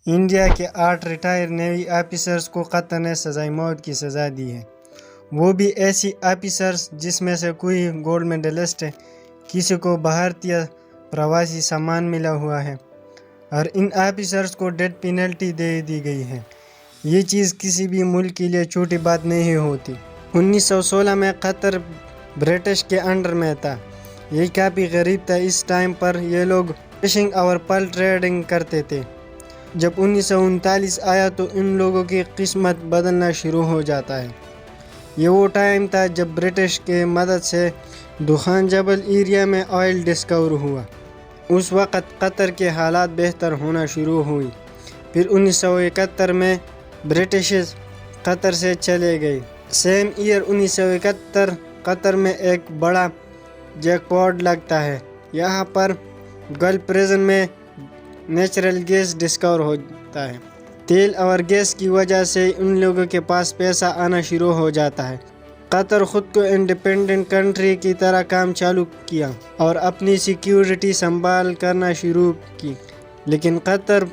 India کے 8 retire navy officers کو قطر نے سزائے موت کی سزا دی ہے، وہ بھی ایسی آفیسرز جس میں سے کوئی گولڈ میڈلسٹ ہے، کسی کو بھارتیہ پرواسی سامان ملا ہوا ہے، اور ان آفیسرز کو ڈیتھ پینلٹی دے دی گئی ہے۔ یہ چیز کسی بھی ملک کے لیے چھوٹی بات نہیں ہوتی۔ 1916 میں قطر برٹش کے انڈر میں تھا۔ یہ کافی غریب تھا۔ اس ٹائم پر یہ لوگ فشنگ اور پل ٹریڈنگ کرتے تھے۔ جب 1939 آیا تو ان لوگوں کی قسمت بدلنا شروع ہو جاتا ہے۔ یہ وہ ٹائم تھا جب برٹش کے مدد سے دخان جبل ایریا میں آئل ڈسکور ہوا۔ اس وقت قطر کے حالات بہتر ہونا شروع ہوئی۔ پھر 1971 میں برٹشز قطر سے چلے گئے۔ سیم ایئر 1971 قطر میں ایک بڑا جیک پاٹ لگتا ہے۔ یہاں پر گلف ریجن میں نیچرل گیس ڈسکور ہوتا ہے۔ تیل اور گیس کی وجہ سے ان لوگوں کے پاس پیسہ آنا شروع ہو جاتا ہے۔ قطر خود کو انڈیپینڈنٹ کنٹری کی طرح کام چالو کیا اور اپنی سیکیورٹی سنبھال کرنا شروع کی، لیکن قطر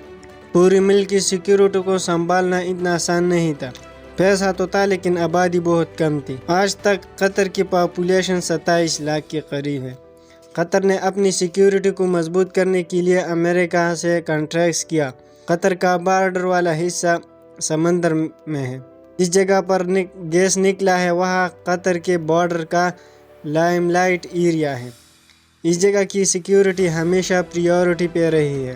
پوری ملک کی سیکیورٹی کو سنبھالنا اتنا آسان نہیں تھا۔ پیسہ تو تھا لیکن آبادی بہت کم تھی۔ آج تک قطر کی پاپولیشن 27 لاکھ کے قریب ہے۔ قطر نے اپنی سیکیورٹی کو مضبوط کرنے کے لیے امریکہ سے کانٹریکٹس کیا۔ قطر کا بارڈر والا حصہ سمندر میں ہے۔ جس جگہ پر گیس نکلا ہے وہاں قطر کے بارڈر کا لائم لائٹ ایریا ہے۔ اس جگہ کی سیکیورٹی ہمیشہ پریورٹی پہ رہی ہے۔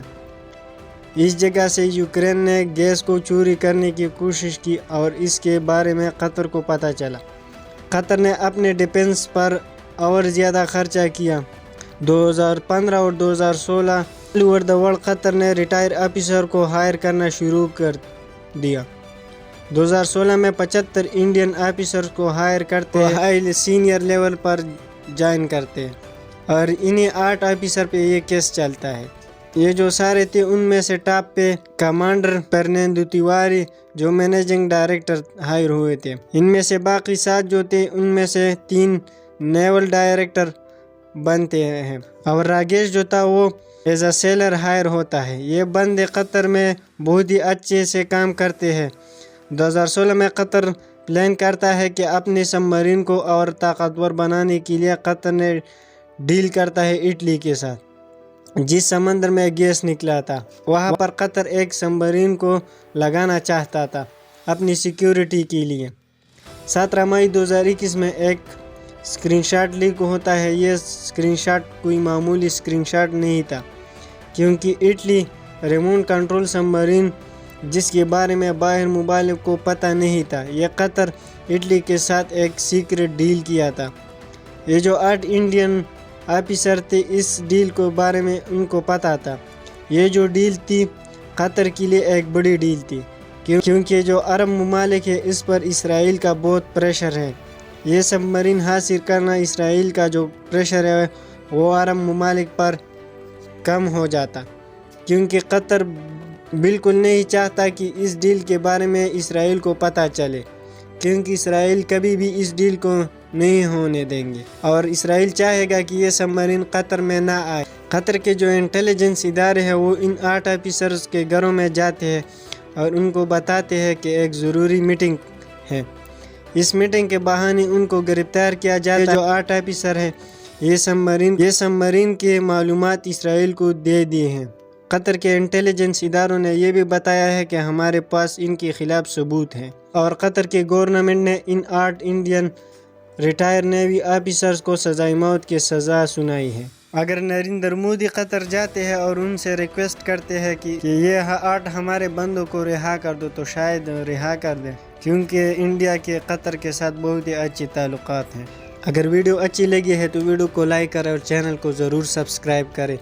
اس جگہ سے یوکرین نے گیس کو چوری کرنے کی کوشش کی اور اس کے بارے میں قطر کو پتہ چلا۔ قطر نے اپنے ڈیفنس پر اور زیادہ خرچہ کیا۔ 2015 اور 2016 آل اوور دا ورلڈ قطر نے ریٹائر آفیسر کو ہائر کرنا شروع کر دیا۔ 2016 میں 75 انڈین آفیسر کو ہائر کرتے ہیں، ہائی سینئر لیول پر جوائن کرتے ہیں، اور انہی 8 آفیسر پہ یہ کیس چلتا ہے۔ یہ جو سارے تھے ان میں سے ٹاپ پہ کمانڈر پرنیندو تیواری جو مینیجنگ ڈائریکٹر ہائر ہوئے تھے۔ ان میں سے باقی 7 جو تھے ان میں سے 3 نیول ڈائریکٹر بنتے ہیں، اور راگیش جو تھا وہ ایز اے سیلر ہائر ہوتا ہے۔ یہ بندے قطر میں بہت ہی اچھے سے کام کرتے ہیں۔ 2016 میں قطر پلان کرتا ہے کہ اپنے سب مرین کو اور طاقتور بنانے کے لیے قطر نے ڈیل کرتا ہے اٹلی کے ساتھ، جس سمندر میں گیس نکلا تھا وہاں پر قطر ایک سب مرین کو لگانا چاہتا تھا اپنی سیکیورٹی کے لیے۔ 17 مئی 2021 میں ایک اسکرین شاٹ لیک ہوتا ہے۔ یہ اسکرین شاٹ کوئی معمولی اسکرین شاٹ نہیں تھا، کیونکہ اٹلی ریموٹ کنٹرول سب مرین جس کے بارے میں باہر ممالک کو پتہ نہیں تھا، یہ قطر اٹلی کے ساتھ ایک سیکرٹ ڈیل کیا تھا۔ یہ جو 8 انڈین آفیسر تھے اس ڈیل کے بارے میں ان کو پتہ تھا۔ یہ جو ڈیل تھی قطر کے لیے ایک بڑی ڈیل تھی، کیونکہ جو عرب ممالک ہے اس پر اسرائیل کا بہت پریشر ہے۔ یہ سب مرین حاصل کرنا اسرائیل کا جو پریشر ہے وہ عرب ممالک پر کم ہو جاتا، کیونکہ قطر بالکل نہیں چاہتا کہ اس ڈیل کے بارے میں اسرائیل کو پتہ چلے، کیونکہ اسرائیل کبھی بھی اس ڈیل کو نہیں ہونے دیں گے، اور اسرائیل چاہے گا کہ یہ سب مرین قطر میں نہ آئے۔ قطر کے جو انٹیلیجنس ادارے ہیں وہ ان 8 آفیسرز کے گھروں میں جاتے ہیں اور ان کو بتاتے ہیں کہ ایک ضروری میٹنگ ہے۔ اس میٹنگ کے بہانے ان کو گرفتار کیا جاتا ہے۔ جو 8 آفیسر ہیں یہ سب مرین کے معلومات اسرائیل کو دے دیے ہیں۔ قطر کے انٹیلیجنس اداروں نے یہ بھی بتایا ہے کہ ہمارے پاس ان کے خلاف ثبوت ہیں، اور قطر کے گورنمنٹ نے ان 8 انڈین ریٹائر نیوی آفیسرز کو سزائے موت کی سزا سنائی ہے۔ اگر نریندر مودی قطر جاتے ہیں اور ان سے ریکویسٹ کرتے ہیں کہ یہ 8 ہمارے بندوں کو رہا کر دو تو شاید رہا کر دیں، کیونکہ انڈیا کے قطر کے ساتھ بہت ہی اچھے تعلقات ہیں۔ اگر ویڈیو اچھی لگی ہے تو ویڈیو کو لائک کریں اور چینل کو ضرور سبسکرائب کریں۔